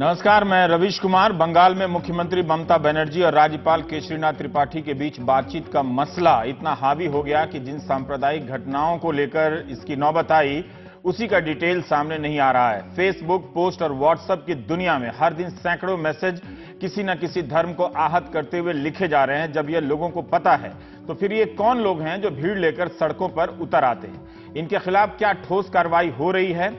नमस्कार, मैं रवीश कुमार। बंगाल में मुख्यमंत्री ममता बनर्जी और राज्यपाल केशरीनाथ त्रिपाठी के बीच बातचीत का मसला इतना हावी हो गया कि जिन सांप्रदायिक घटनाओं को लेकर इसकी नौबत आई, उसी का डिटेल सामने नहीं आ रहा है। फेसबुक पोस्ट और व्हाट्सएप की दुनिया में हर दिन सैकड़ों मैसेज किसी न किसी धर्म को आहत करते हुए लिखे जा रहे हैं। जब यह लोगों को पता है तो फिर ये कौन लोग हैं जो भीड़ लेकर सड़कों पर उतर आते हैं? इनके खिलाफ क्या ठोस कार्रवाई हो रही है?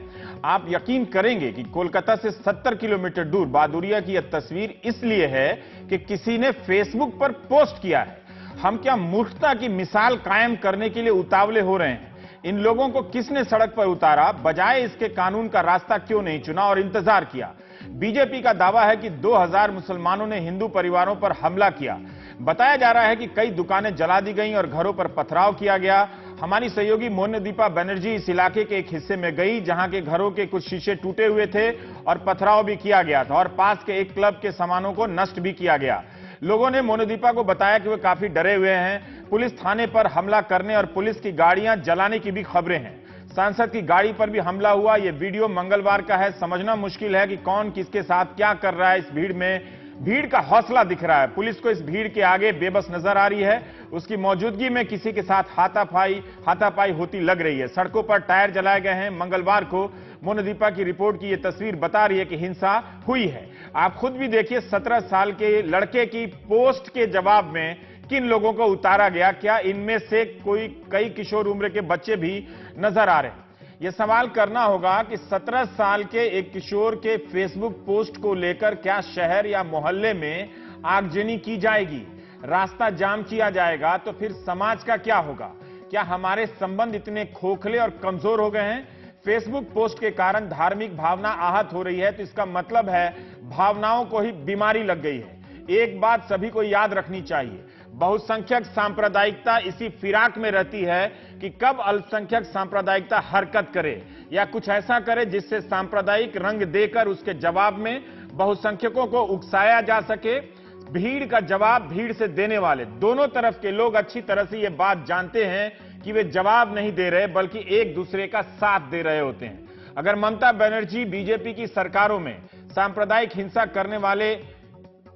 आप यकीन करेंगे कि कोलकाता से 70 किलोमीटर दूर बादुरिया की यह तस्वीर इसलिए है कि किसी ने फेसबुक पर पोस्ट किया है। हम क्या मूर्खता की मिसाल कायम करने के लिए उतावले हो रहे हैं? इन लोगों को किसने सड़क पर उतारा? बजाय इसके कानून का रास्ता क्यों नहीं चुना और इंतजार किया? बीजेपी का दावा है कि 2000 मुसलमानों ने हिंदू परिवारों पर हमला किया। बताया जा रहा है कि कई दुकानें जला दी गईं और घरों पर पथराव किया गया। हमारी सहयोगी मोनदीपा बनर्जी इस इलाके के एक हिस्से में गई जहां के घरों के कुछ शीशे टूटे हुए थे और पथराव भी किया गया था और पास के एक क्लब के सामानों को नष्ट भी किया गया। लोगों ने मोनदीपा को बताया कि वे काफी डरे हुए हैं। पुलिस थाने पर हमला करने और पुलिस की गाड़ियां जलाने की भी खबरें हैं। सांसद की गाड़ी पर भी हमला हुआ। यह वीडियो मंगलवार का है। समझना मुश्किल है कि कौन किसके साथ क्या कर रहा है। इस भीड़ में भीड़ का हौसला दिख रहा है। पुलिस को इस भीड़ के आगे बेबस नजर आ रही है। उसकी मौजूदगी में किसी के साथ हाथापाई होती लग रही है। सड़कों पर टायर जलाए गए हैं। मंगलवार को मोनदीपा की रिपोर्ट की यह तस्वीर बता रही है कि हिंसा हुई है। आप खुद भी देखिए, 17 साल के लड़के की पोस्ट के जवाब में किन लोगों को उतारा गया। क्या इनमें से कई किशोर उम्र के बच्चे भी नजर आ रहे हैं? यह सवाल करना होगा कि 17 साल के एक किशोर के फेसबुक पोस्ट को लेकर क्या शहर या मोहल्ले में आगजनी की जाएगी, रास्ता जाम किया जाएगा, तो फिर समाज का क्या होगा? क्या हमारे संबंध इतने खोखले और कमजोर हो गए हैं? फेसबुक पोस्ट के कारण धार्मिक भावना आहत हो रही है तो इसका मतलब है भावनाओं को ही बीमारी लग गई है। एक बात सभी को याद रखनी चाहिए, बहुसंख्यक सांप्रदायिकता इसी फिराक में रहती है कि कब अल्पसंख्यक सांप्रदायिकता हरकत करे या कुछ ऐसा करे जिससे सांप्रदायिक रंग देकर उसके जवाब में बहुसंख्यकों को उकसाया जा सके। भीड़ का जवाब भीड़ से देने वाले दोनों तरफ के लोग अच्छी तरह से यह बात जानते हैं कि वे जवाब नहीं दे रहे बल्कि एक दूसरे का साथ दे रहे होते हैं। अगर ममता बनर्जी बीजेपी की सरकारों में सांप्रदायिक हिंसा करने वाले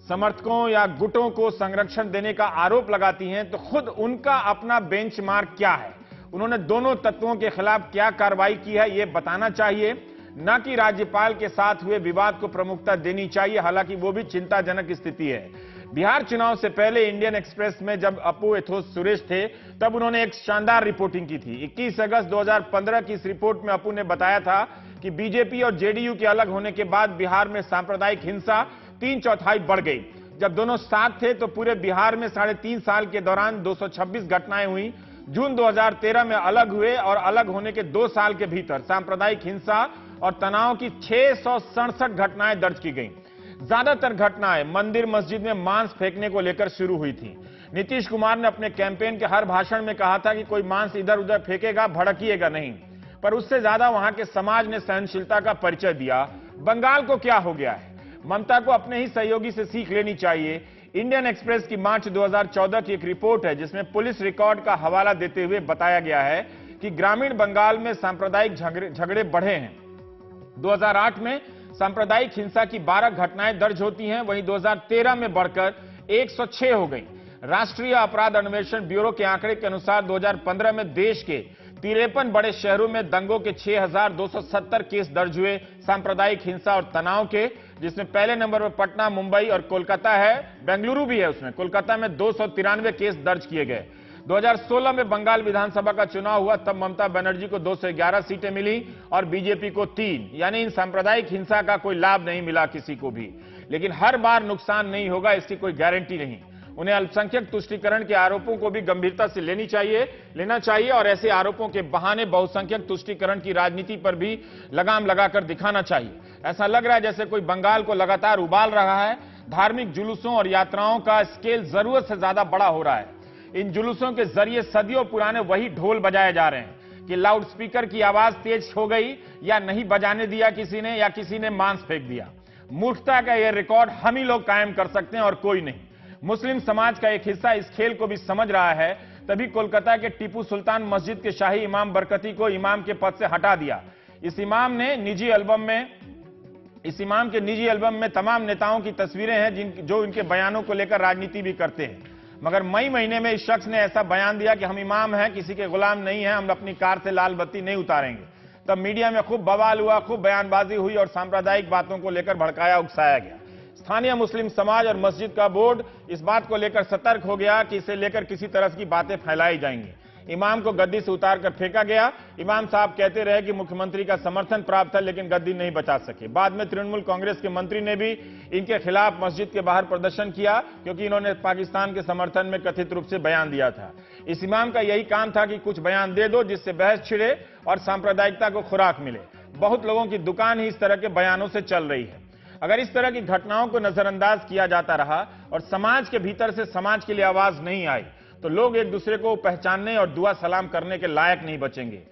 समर्थकों या गुटों को संरक्षण देने का आरोप लगाती हैं तो खुद उनका अपना बेंचमार्क क्या है? उन्होंने दोनों तत्वों के खिलाफ क्या कार्रवाई की है, यह बताना चाहिए, न कि राज्यपाल के साथ हुए विवाद को प्रमुखता देनी चाहिए। हालांकि वो भी चिंताजनक स्थिति है। बिहार चुनाव से पहले इंडियन एक्सप्रेस में जब अपू एथोस सुरेश थे तब उन्होंने एक शानदार रिपोर्टिंग की थी। 21 अगस्त 2015 की इस रिपोर्ट में अपू ने बताया था कि बीजेपी और जेडीयू के अलग होने के बाद बिहार में सांप्रदायिक हिंसा 3/4 बढ़ गई। जब दोनों साथ थे तो पूरे बिहार में 3.5 साल के दौरान 226 घटनाएं हुई। जून 2013 में अलग हुए और अलग होने के 2 साल के भीतर सांप्रदायिक हिंसा और तनाव की 667 घटनाएं दर्ज की गईं। ज्यादातर घटनाएं मंदिर मस्जिद में मांस फेंकने को लेकर शुरू हुई थी। नीतीश कुमार ने अपने कैंपेन के हर भाषण में कहा था कि कोई मांस इधर उधर फेंकेगा, भड़किएगा नहीं, पर उससे ज्यादा वहां के समाज ने सहनशीलता का परिचय दिया। बंगाल को क्या हो गया है? ममता को अपने ही सहयोगी से सीख लेनी चाहिए। इंडियन एक्सप्रेस की मार्च 2014 की एक रिपोर्ट है जिसमें पुलिस रिकॉर्ड का हवाला देते हुए बताया गया है कि ग्रामीण बंगाल में सांप्रदायिक झगड़े बढ़े हैं। 2008 में सांप्रदायिक हिंसा की 12 घटनाएं दर्ज होती हैं, वहीं 2013 में बढ़कर 106 हो गई। राष्ट्रीय अपराध अन्वेषण ब्यूरो के आंकड़े के अनुसार 2015 में देश के 53 बड़े शहरों में दंगों के 6270 केस दर्ज हुए सांप्रदायिक हिंसा और तनाव के, जिसमें पहले नंबर पर पटना, मुंबई और कोलकाता है। बेंगलुरु भी है उसमें। कोलकाता में 293 केस दर्ज किए गए। 2016 में बंगाल विधानसभा का चुनाव हुआ, तब ममता बनर्जी को 211 सीटें मिली और बीजेपी को 3। यानी इन सांप्रदायिक हिंसा का कोई लाभ नहीं मिला किसी को भी। लेकिन हर बार नुकसान नहीं होगा इसकी कोई गारंटी नहीं। उन्हें अल्पसंख्यक तुष्टीकरण के आरोपों को भी गंभीरता से लेना चाहिए और ऐसे आरोपों के बहाने बहुसंख्यक तुष्टीकरण की राजनीति पर भी लगाम लगाकर दिखाना चाहिए। ऐसा लग रहा है जैसे कोई बंगाल को लगातार उबाल रहा है। धार्मिक जुलूसों और यात्राओं का स्केल जरूरत से ज्यादा बड़ा हो रहा है। इन जुलूसों के जरिए सदियों पुराने वही ढोल बजाए जा रहे हैं कि लाउडस्पीकर की आवाज तेज हो गई या नहीं बजाने दिया किसी ने, या किसी ने मांस फेंक दिया। मूर्खता का यह रिकॉर्ड हम ही लोग कायम कर सकते हैं और कोई नहीं। मुस्लिम समाज का एक हिस्सा इस खेल को भी समझ रहा है, तभी कोलकाता के टीपू सुल्तान मस्जिद के शाही इमाम बरकती को इमाम के पद से हटा दिया। इस इमाम ने निजी एल्बम में इस इमाम के निजी एल्बम में तमाम नेताओं की तस्वीरें हैं जो इनके बयानों को लेकर राजनीति भी करते हैं। मगर मई महीने में इस शख्स ने ऐसा बयान दिया कि हम इमाम हैं, किसी के गुलाम नहीं हैं, हम अपनी कार से लाल बत्ती नहीं उतारेंगे। तब मीडिया में खूब बवाल हुआ, खूब बयानबाजी हुई और सांप्रदायिक बातों को लेकर भड़काया उकसाया गया। स्थानीय मुस्लिम समाज और मस्जिद का बोर्ड इस बात को लेकर सतर्क हो गया कि इसे लेकर किसी तरह की बातें फैलाई जाएंगी। इमाम को गद्दी से उतारकर फेंका गया। इमाम साहब कहते रहे कि मुख्यमंत्री का समर्थन प्राप्त था, लेकिन गद्दी नहीं बचा सके। बाद में तृणमूल कांग्रेस के मंत्री ने भी इनके खिलाफ मस्जिद के बाहर प्रदर्शन किया, क्योंकि इन्होंने पाकिस्तान के समर्थन में कथित रूप से बयान दिया था। इस इमाम का यही काम था कि कुछ बयान दे दो जिससे बहस छिड़े और सांप्रदायिकता को खुराक मिले। बहुत लोगों की दुकान ही इस तरह के बयानों से चल रही है। अगर इस तरह की घटनाओं को नजरअंदाज किया जाता रहा और समाज के भीतर से समाज के लिए आवाज नहीं आई, तो लोग एक दूसरे को पहचानने और दुआ सलाम करने के लायक नहीं बचेंगे।